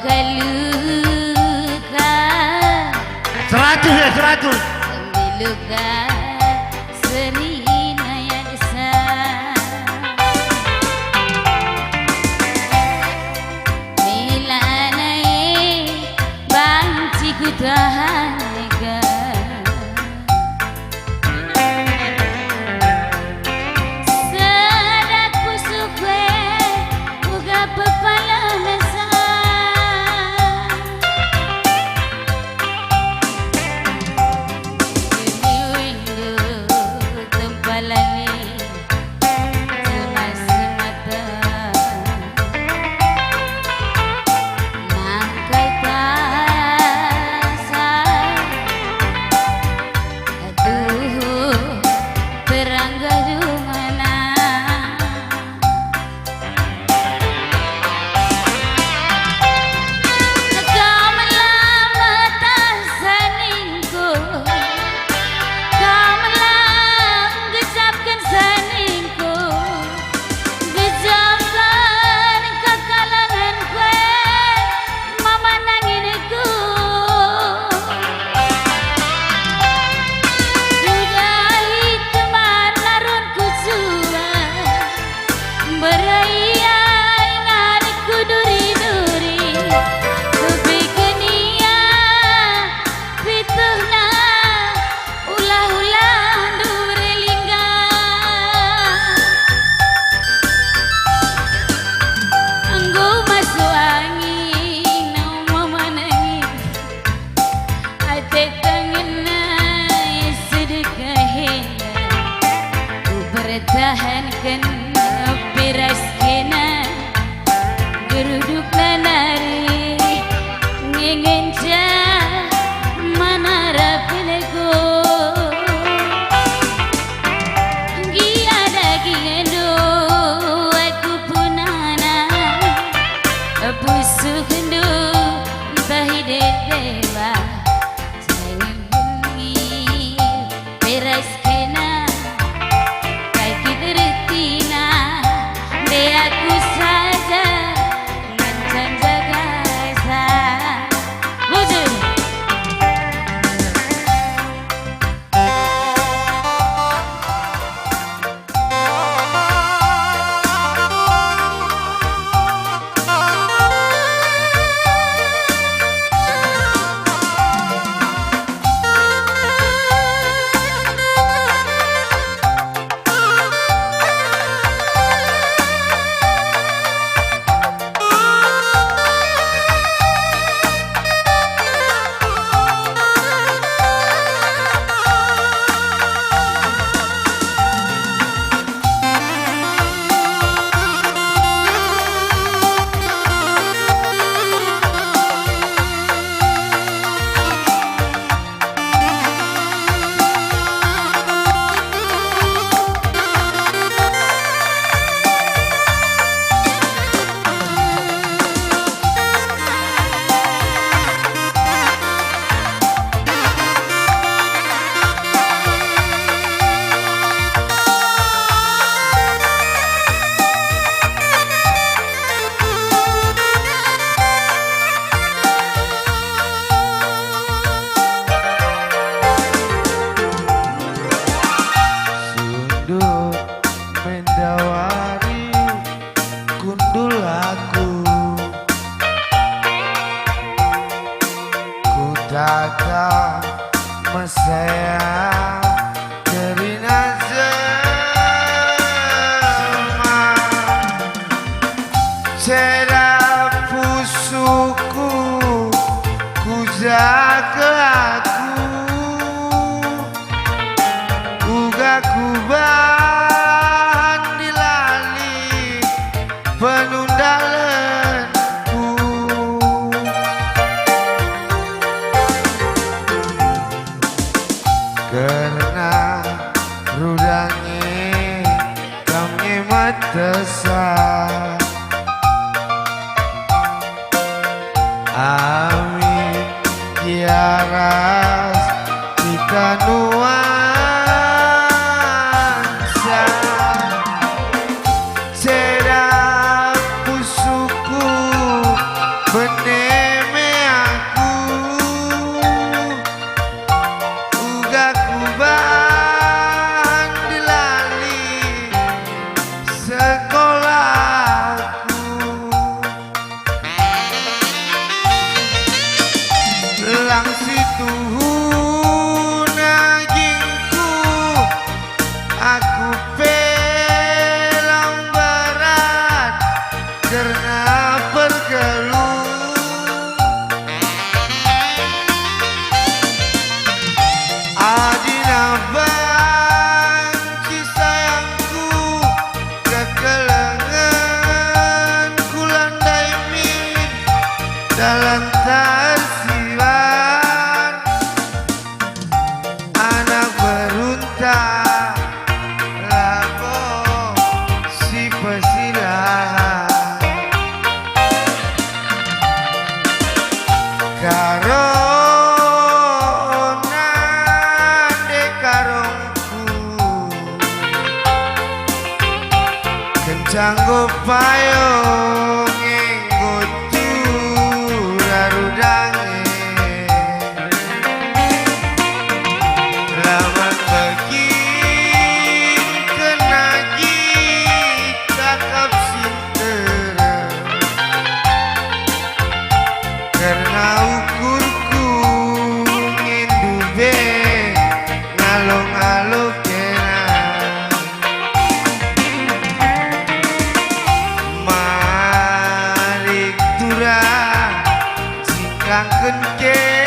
luka-luka 100 ya 100 sambil luka serina ya desa mila anai banci ku tahan lega sadaku suke muga pepala nasa tahankan beras kena geruduk nanari ngengenca mana rapelego giada giendo aku punana pusuk ndo bahide dewa jangan bunyi beras kena aku saja ngancan jaga esa wujud mendawari kundul aku ku datang mesaya dari nazama cerah pusuku ku jaga aku uga ku penundalanku karena rudangi kami matesa amin kiaras kita nuansa cerah pusuku benih sang situhu nagingku aku pelang berat karena bergeluh adina banci sayangku kekelengan kulandai min dalam tarsiwan anak berunta labo si pesilah karona de karongku kencang go payung nggo rarudange lawan bagi kenagi cakap sinter karena ukurku ngindube ngalong-along kena malik turah singkang kenke